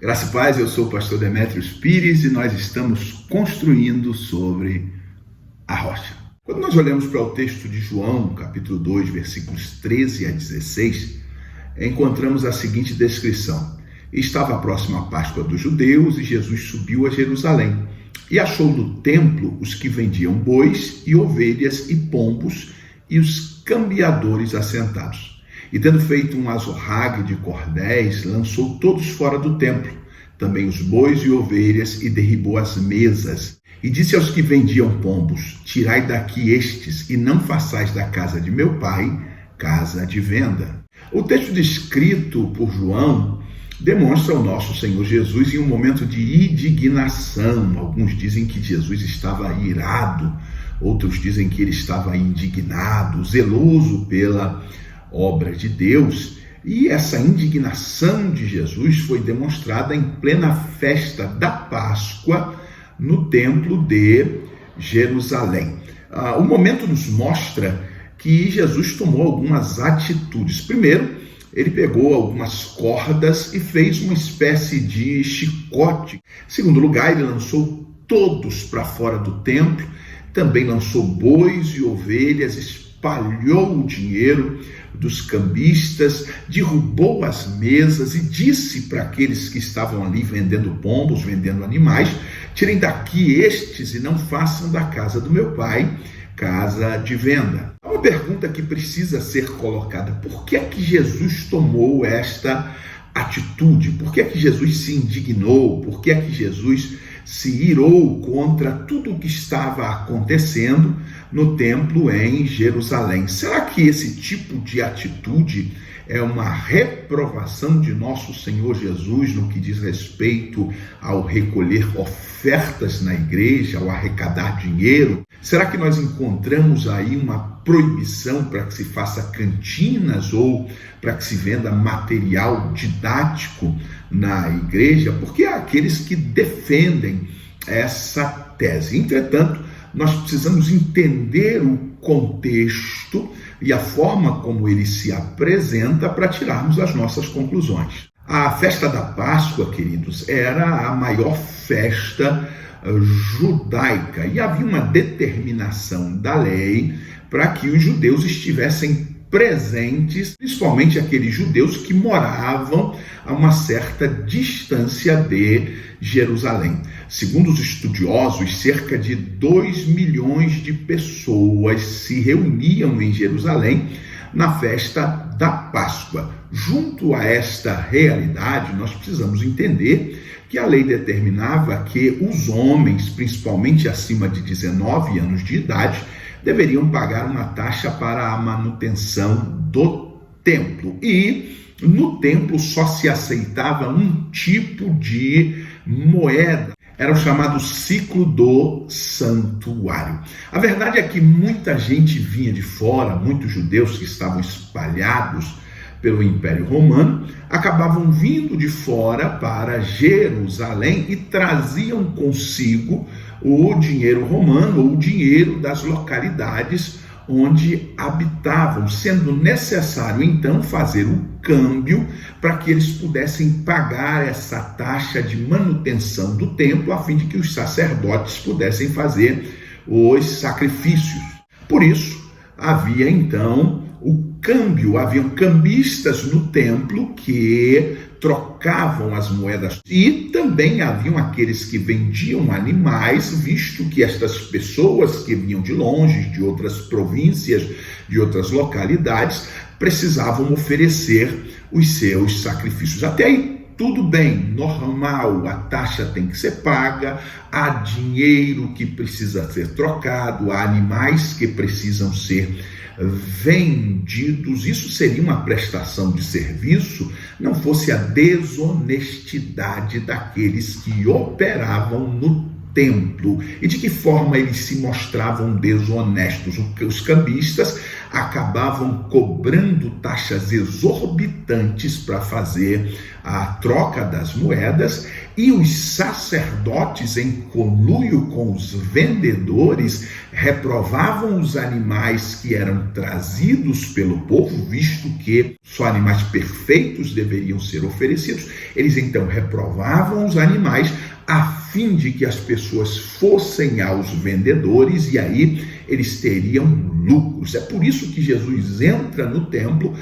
Graça e paz, eu sou o pastor Demétrios Pires e nós estamos construindo sobre a rocha. Quando nós olhamos para o texto de João, capítulo 2, versículos 13 a 16, encontramos a seguinte descrição. Estava próxima a Páscoa dos judeus e Jesus subiu a Jerusalém e achou no templo os que vendiam bois e ovelhas e pombos e os cambiadores assentados. E tendo feito um azorrague de cordéis, lançou todos fora do templo, também os bois e ovelhas, e derribou as mesas. E disse aos que vendiam pombos: tirai daqui estes, e não façais da casa de meu pai casa de venda. O texto descrito por João demonstra o nosso Senhor Jesus em um momento de indignação. Alguns dizem que Jesus estava irado, outros dizem que ele estava indignado, zeloso pela obra de Deus. E essa indignação de Jesus foi demonstrada em plena festa da Páscoa no templo de Jerusalém. O momento nos mostra que Jesus tomou algumas atitudes. Primeiro, ele pegou algumas cordas e fez uma espécie de chicote. Em segundo lugar, ele lançou todos para fora do templo, também lançou bois e ovelhas, espalhou o dinheiro dos cambistas, derrubou as mesas e disse para aqueles que estavam ali vendendo pombos, vendendo animais: tirem daqui estes e não façam da casa do meu pai casa de venda. Uma pergunta que precisa ser colocada: por que é que Jesus tomou esta atitude? Por que é que Jesus se indignou? Por que é que Jesus se irou contra tudo o que estava acontecendo no templo em Jerusalém? Será que esse tipo de atitude é uma reprovação de nosso Senhor Jesus no que diz respeito ao recolher ofertas na igreja, ao arrecadar dinheiro? Será que nós encontramos aí uma proibição para que se faça cantinas ou para que se venda material didático na igreja? Porque há aqueles que defendem essa tese. Entretanto, nós precisamos entender o contexto e a forma como ele se apresenta para tirarmos as nossas conclusões. A festa da Páscoa, queridos, era a maior festa judaica e havia uma determinação da lei para que os judeus estivessem presentes, principalmente aqueles judeus que moravam a uma certa distância de Jerusalém. Segundo os estudiosos, cerca de 2 milhões de pessoas se reuniam em Jerusalém na festa da Páscoa. Junto a esta realidade, nós precisamos entender que a lei determinava que os homens, principalmente acima de 19 anos de idade, deveriam pagar uma taxa para a manutenção do templo. E no templo só se aceitava um tipo de moeda. Era o chamado ciclo do santuário. A verdade é que muita gente vinha de fora, muitos judeus que estavam espalhados pelo Império Romano, acabavam vindo de fora para Jerusalém e traziam consigo o dinheiro romano ou o dinheiro das localidades onde habitavam, sendo necessário então fazer o câmbio para que eles pudessem pagar essa taxa de manutenção do templo, a fim de que os sacerdotes pudessem fazer os sacrifícios. Por isso, havia então o câmbio, haviam cambistas no templo que trocavam as moedas e também haviam aqueles que vendiam animais, visto que estas pessoas que vinham de longe, de outras províncias, de outras localidades, precisavam oferecer os seus sacrifícios. Até aí tudo bem, normal, a taxa tem que ser paga, há dinheiro que precisa ser trocado, há animais que precisam ser vendidos. Isso seria uma prestação de serviço, não fosse a desonestidade daqueles que operavam no templo. E de que forma eles se mostravam desonestos? Os cambistas acabavam cobrando taxas exorbitantes para fazer a troca das moedas, e os sacerdotes, em conluio com os vendedores, reprovavam os animais que eram trazidos pelo povo, visto que só animais perfeitos deveriam ser oferecidos. Eles então reprovavam os animais a fim de que as pessoas fossem aos vendedores, e aí eles teriam lucros. É por isso que Jesus entra no templo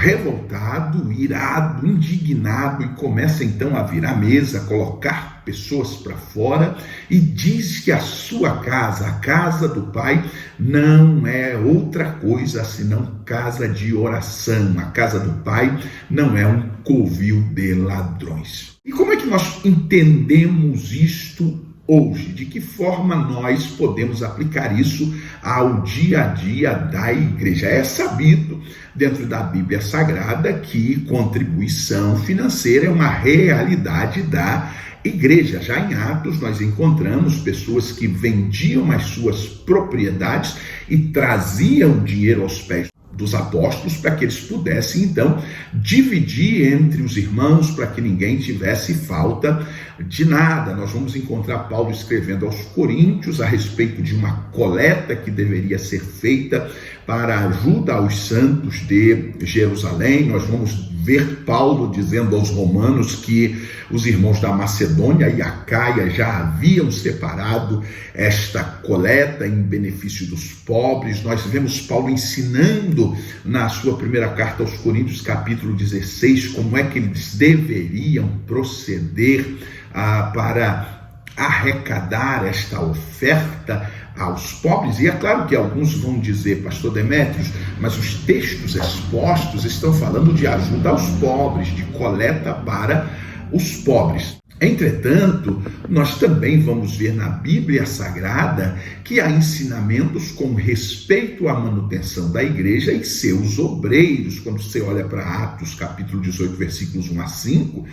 revoltado, irado, indignado, e começa então a virar mesa, a colocar pessoas para fora, e diz que a sua casa, a casa do Pai, não é outra coisa senão casa de oração. A casa do Pai não é um covil de ladrões. E como é que nós entendemos isto hoje? De que forma nós podemos aplicar isso ao dia a dia da igreja? É sabido dentro da Bíblia Sagrada que contribuição financeira é uma realidade da igreja. Já em Atos nós encontramos pessoas que vendiam as suas propriedades e traziam dinheiro aos pés dos apóstolos para que eles pudessem então dividir entre os irmãos, para que ninguém tivesse falta de nada. Nós vamos encontrar Paulo escrevendo aos Coríntios a respeito de uma coleta que deveria ser feita para ajuda aos santos de Jerusalém. Nós vamos ver Paulo dizendo aos romanos que os irmãos da Macedônia e Acaia já haviam separado esta coleta em benefício dos pobres. Nós vemos Paulo ensinando na sua primeira carta aos Coríntios, capítulo 16, como é que eles deveriam proceder para arrecadar esta oferta aos pobres. E é claro que alguns vão dizer, pastor Demétrios, mas os textos expostos estão falando de ajuda aos pobres, de coleta para os pobres. Entretanto, nós também vamos ver na Bíblia Sagrada que há ensinamentos com respeito à manutenção da igreja e seus obreiros. Quando você olha para Atos, capítulo 18, versículos 1 a 5,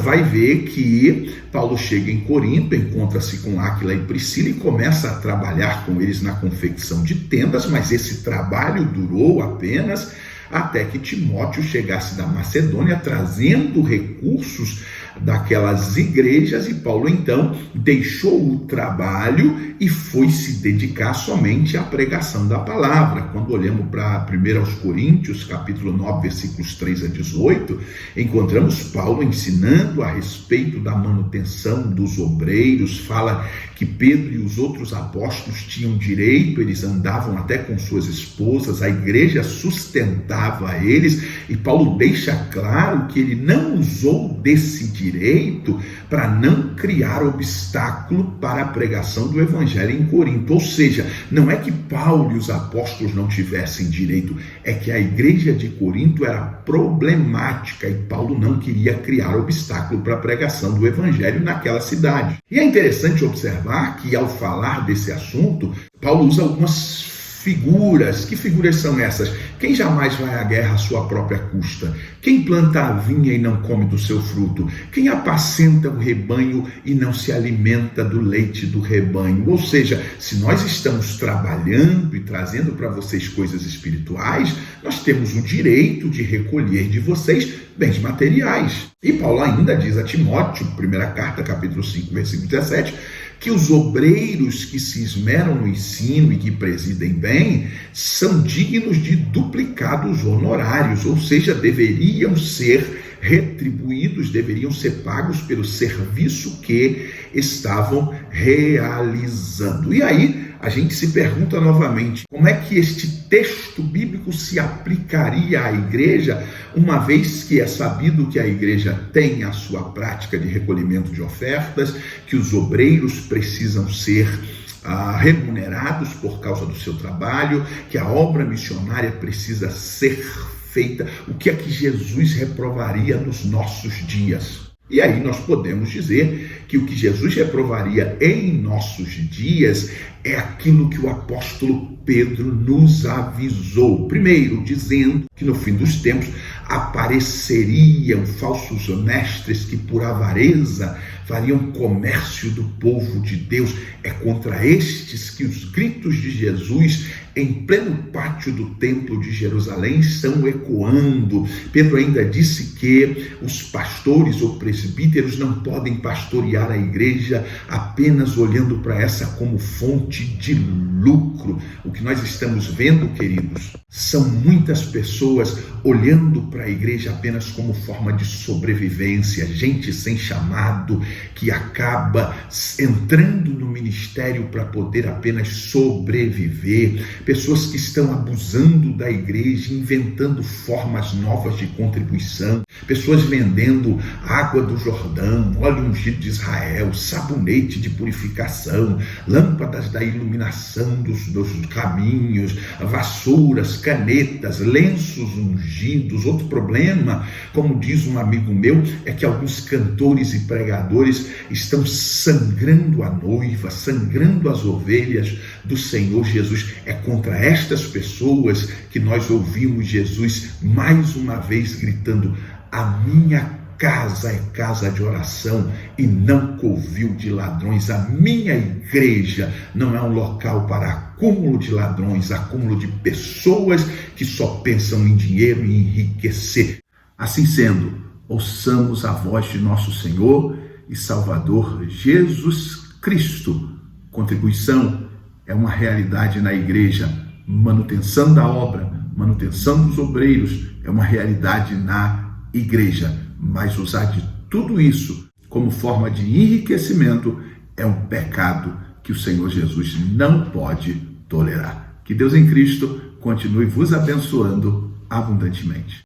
vai ver que Paulo chega em Corinto, encontra-se com Áquila e Priscila e começa a trabalhar com eles na confecção de tendas, mas esse trabalho durou apenas até que Timóteo chegasse da Macedônia trazendo recursos daquelas igrejas, e Paulo então deixou o trabalho e foi se dedicar somente à pregação da palavra. Quando olhamos para 1 Coríntios, capítulo 9, versículos 3 a 18, encontramos Paulo ensinando a respeito da manutenção dos obreiros. Fala que Pedro e os outros apóstolos tinham direito, eles andavam até com suas esposas, a igreja sustentava eles, e Paulo deixa claro que ele não usou desse direito para não criar obstáculo para a pregação do evangelho em Corinto. Ou seja, não é que Paulo e os apóstolos não tivessem direito, é que a igreja de Corinto era problemática e Paulo não queria criar obstáculo para a pregação do evangelho naquela cidade. E é interessante observar que, ao falar desse assunto, Paulo usa algumas figuras. Que figuras são essas? Quem jamais vai à guerra à sua própria custa? Quem planta a vinha e não come do seu fruto? Quem apacenta o rebanho e não se alimenta do leite do rebanho? Ou seja, se nós estamos trabalhando e trazendo para vocês coisas espirituais, nós temos o direito de recolher de vocês bens materiais. E Paulo ainda diz a Timóteo, primeira carta, capítulo 5, versículo 17, que os obreiros que se esmeram no ensino e que presidem bem são dignos de duplicados honorários, ou seja, deveriam ser retribuídos, deveriam ser pagos pelo serviço que estavam realizando. E aí a gente se pergunta novamente, como é que este texto bíblico se aplicaria à igreja, uma vez que é sabido que a igreja tem a sua prática de recolhimento de ofertas, que os obreiros precisam ser remunerados por causa do seu trabalho, que a obra missionária precisa ser feita. O que é que Jesus reprovaria nos nossos dias? E aí nós podemos dizer que o que Jesus reprovaria em nossos dias é aquilo que o apóstolo Pedro nos avisou. Primeiro, dizendo que no fim dos tempos apareceriam falsos mestres que por avareza fariam comércio do povo de Deus. É contra estes que os gritos de Jesus em pleno pátio do templo de Jerusalém estão ecoando. Pedro ainda disse que os pastores ou presbíteros não podem pastorear a igreja apenas olhando para essa como fonte de lucro. O que nós estamos vendo, queridos, são muitas pessoas olhando para a igreja apenas como forma de sobrevivência, gente sem chamado que acaba entrando no ministério para poder apenas sobreviver, pessoas que estão abusando da igreja, inventando formas novas de contribuição, pessoas vendendo água do Jordão, óleo ungido de Israel, sabonete de purificação, lâmpadas da iluminação dos caminhos, vassouras, canetas, lenços ungidos. Outro problema, como diz um amigo meu, é que alguns cantores e pregadores estão sangrando a noiva, sangrando as ovelhas do Senhor Jesus. É contra estas pessoas que nós ouvimos Jesus mais uma vez gritando: a minha casa é casa de oração e não covil de ladrões. A minha igreja não é um local para acúmulo de ladrões, acúmulo de pessoas que só pensam em dinheiro e enriquecer. Assim sendo, ouçamos a voz de nosso Senhor e Salvador Jesus Cristo. Contribuição é uma realidade na igreja. Manutenção da obra, manutenção dos obreiros é uma realidade na igreja. Mas usar de tudo isso como forma de enriquecimento é um pecado que o Senhor Jesus não pode tolerar. Que Deus em Cristo continue vos abençoando abundantemente.